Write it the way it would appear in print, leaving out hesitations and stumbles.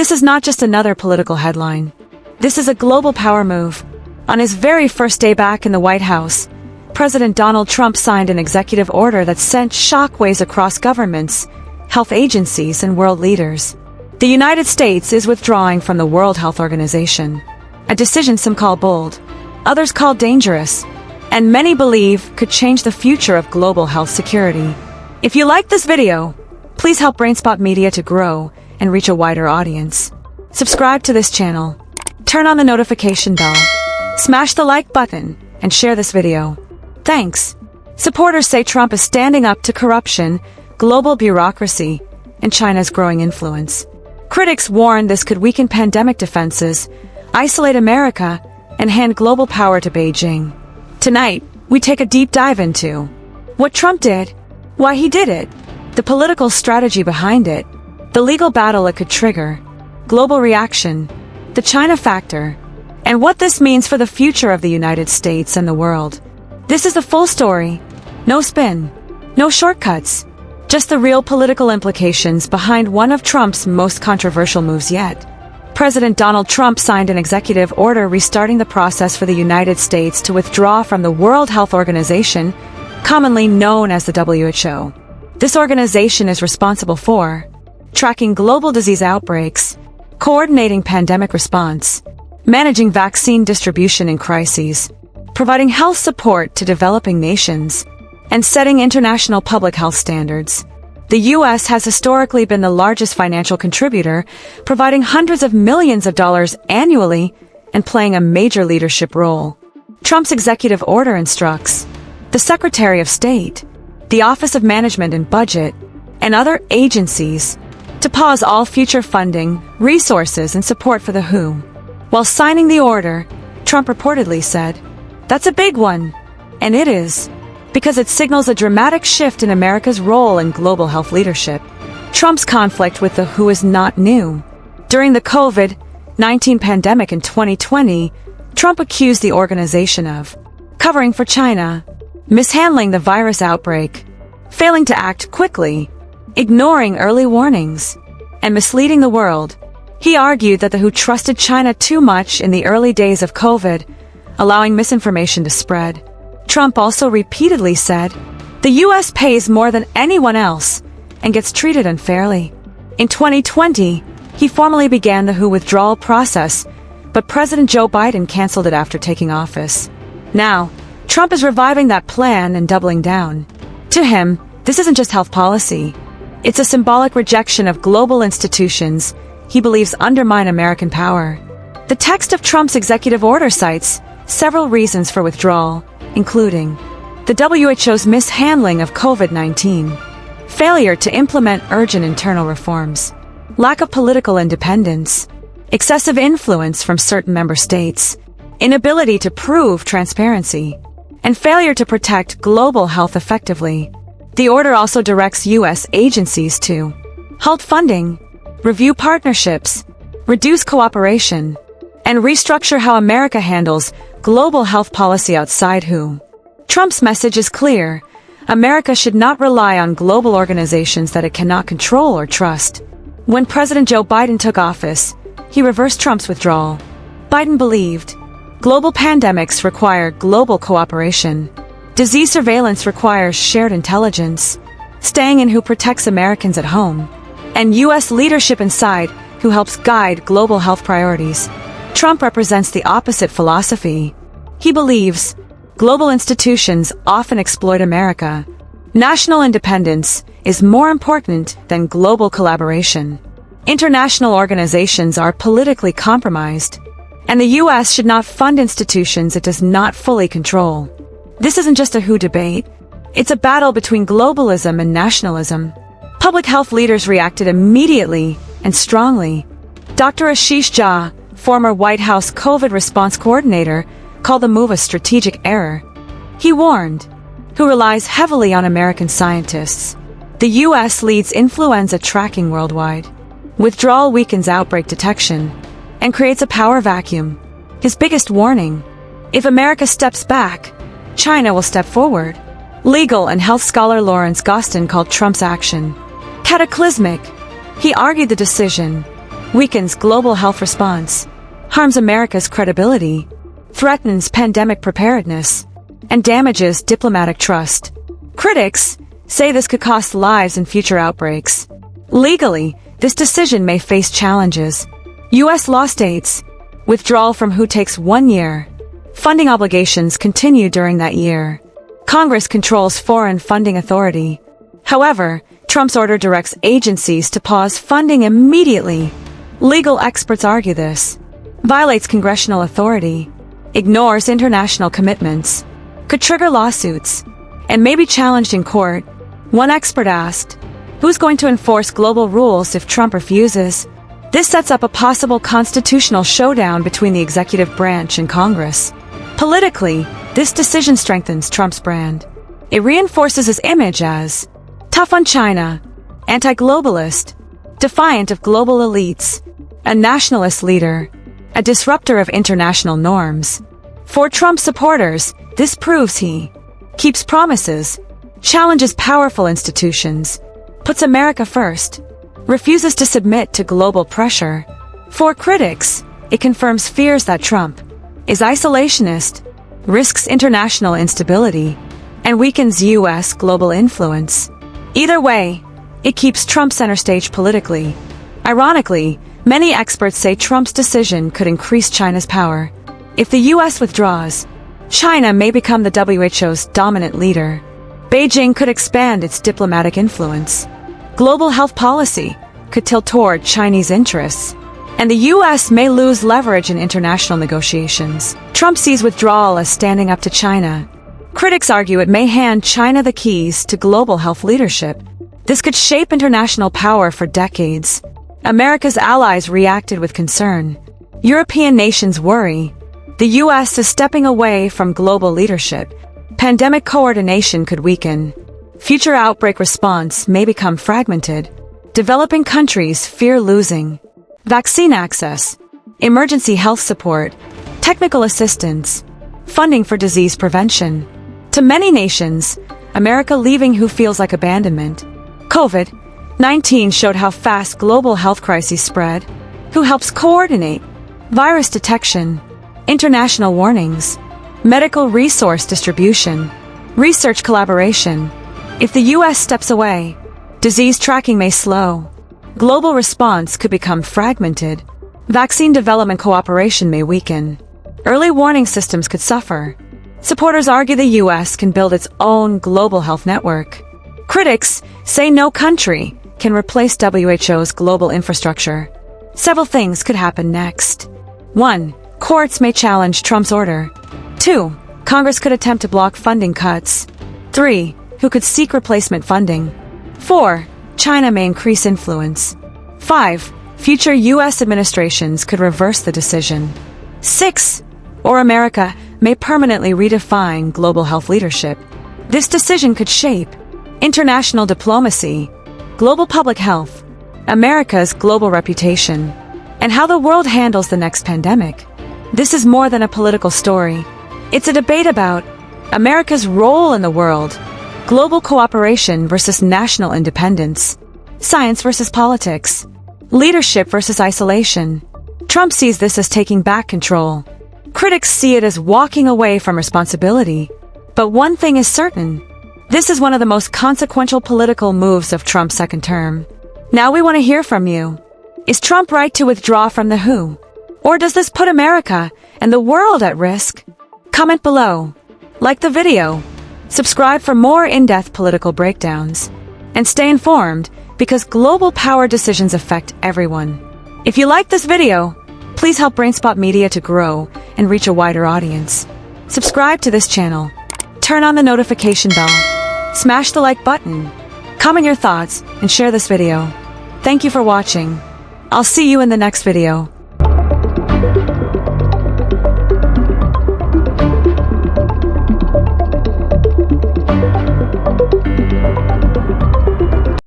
This is not just another political headline. This is a global power move. On his very first day back in the White House, President Donald Trump signed an executive order that sent shockwaves across governments, health agencies, and world leaders. The United States is withdrawing from the World Health Organization, a decision some call bold, others call dangerous, and many believe could change the future of global health security. If you like this video, please help Brainspot Media to grow and reach a wider audience. Subscribe to this channel, turn on the notification bell, smash the like button, and share this video. Thanks. Supporters say Trump is standing up to corruption, global bureaucracy, and China's growing influence. Critics warn this could weaken pandemic defenses, isolate America, and hand global power to Beijing. Tonight, we take a deep dive into what Trump did, why he did it, the political strategy behind it, the legal battle it could trigger, global reaction, the China factor, and what this means for the future of the United States and the world. This is the full story. No spin, no shortcuts, just the real political implications behind one of Trump's most controversial moves yet. President Donald Trump signed an executive order restarting the process for the United States to withdraw from the World Health Organization, commonly known as the WHO. This organization is responsible for tracking global disease outbreaks, coordinating pandemic response, managing vaccine distribution in crises, providing health support to developing nations, and setting international public health standards. The U.S. has historically been the largest financial contributor, providing hundreds of millions of dollars annually and playing a major leadership role. Trump's executive order instructs the Secretary of State, the Office of Management and Budget, and other agencies to pause all future funding, resources, and support for the WHO. While signing the order, Trump reportedly said, "That's a big one." And it is, because it signals a dramatic shift in America's role in global health leadership. Trump's conflict with the WHO is not new. During the COVID-19 pandemic in 2020, Trump accused the organization of covering for China, mishandling the virus outbreak, failing to act quickly, ignoring early warnings, and misleading the world. He argued that the WHO trusted China too much in the early days of COVID, allowing misinformation to spread. Trump also repeatedly said, the U.S. pays more than anyone else and gets treated unfairly. In 2020, he formally began the WHO withdrawal process, but President Joe Biden canceled it after taking office. Now, Trump is reviving that plan and doubling down. To him, this isn't just health policy. It's a symbolic rejection of global institutions he believes undermine American power. The text of Trump's executive order cites several reasons for withdrawal, including the WHO's mishandling of COVID-19, failure to implement urgent internal reforms, lack of political independence, excessive influence from certain member states, inability to prove transparency, and failure to protect global health effectively. The order also directs U.S. agencies to halt funding, review partnerships, reduce cooperation, and restructure how America handles global health policy outside WHO. Trump's message is clear. America should not rely on global organizations that it cannot control or trust. When President Joe Biden took office, he reversed Trump's withdrawal. Biden believed global pandemics require global cooperation. Disease surveillance requires shared intelligence. Staying in WHO protects Americans at home. And U.S. leadership inside WHO helps guide global health priorities. Trump represents the opposite philosophy. He believes global institutions often exploit America. National independence is more important than global collaboration. International organizations are politically compromised, and the U.S. should not fund institutions it does not fully control. This isn't just a WHO debate. It's a battle between globalism and nationalism. Public health leaders reacted immediately and strongly. Dr. Ashish Jha, former White House COVID response coordinator, called the move a strategic error. He warned, WHO relies heavily on American scientists. The U.S. leads influenza tracking worldwide. Withdrawal weakens outbreak detection and creates a power vacuum. His biggest warning: if America steps back, China will step forward. Legal and health scholar Lawrence Gostin called Trump's action cataclysmic. He argued the decision weakens global health response, harms America's credibility, threatens pandemic preparedness, and damages diplomatic trust. Critics say this could cost lives in future outbreaks. Legally, this decision may face challenges. U.S. law states withdrawal from WHO takes 1 year. Funding obligations continue during that year. Congress controls foreign funding authority. However, Trump's order directs agencies to pause funding immediately. Legal experts argue this violates congressional authority, ignores international commitments, could trigger lawsuits, and may be challenged in court. One expert asked, who's going to enforce global rules if Trump refuses? This sets up a possible constitutional showdown between the executive branch and Congress. Politically, this decision strengthens Trump's brand. It reinforces his image as tough on China, anti-globalist, defiant of global elites, a nationalist leader, a disruptor of international norms. For Trump supporters, this proves he keeps promises, challenges powerful institutions, puts America first, refuses to submit to global pressure. For critics, it confirms fears that Trump is isolationist, risks international instability, and weakens U.S. global influence. Either way, it keeps Trump center stage politically. Ironically, many experts say Trump's decision could increase China's power. If the U.S. withdraws, China may become the WHO's dominant leader. Beijing could expand its diplomatic influence. Global health policy could tilt toward Chinese interests, and the U.S. may lose leverage in international negotiations. Trump sees withdrawal as standing up to China. Critics argue it may hand China the keys to global health leadership. This could shape international power for decades. America's allies reacted with concern. European nations worry. The U.S. is stepping away from global leadership. Pandemic coordination could weaken. Future outbreak response may become fragmented. Developing countries fear losing vaccine access, emergency health support, technical assistance, funding for disease prevention. To many nations, America leaving WHO feels like abandonment. COVID-19 showed how fast global health crises spread. WHO helps coordinate virus detection, international warnings, medical resource distribution, research collaboration. If the U.S. steps away, disease tracking may slow. Global response could become fragmented. Vaccine development cooperation may weaken. Early warning systems could suffer. Supporters argue the U.S. can build its own global health network. Critics say no country can replace WHO's global infrastructure. Several things could happen next. 1. Courts may challenge Trump's order. 2. Congress could attempt to block funding cuts. 3. WHO could seek replacement funding. 4. China may increase influence. 5. Future U.S. administrations could reverse the decision. 6. Or America may permanently redefine global health leadership. This decision could shape international diplomacy, global public health, America's global reputation, and how the world handles the next pandemic. This is more than a political story. It's a debate about America's role in the world, global cooperation versus national independence, science versus politics, leadership versus isolation. Trump sees this as taking back control. Critics see it as walking away from responsibility. But one thing is certain. This is one of the most consequential political moves of Trump's second term. Now we want to hear from you. Is Trump right to withdraw from the WHO? Or does this put America and the world at risk? Comment below. Like the video. Subscribe for more in-depth political breakdowns. And stay informed, because global power decisions affect everyone. If you like this video, please help Brainspot Media to grow and reach a wider audience. Subscribe to this channel. Turn on the notification bell. Smash the like button. Comment your thoughts and share this video. Thank you for watching. I'll see you in the next video.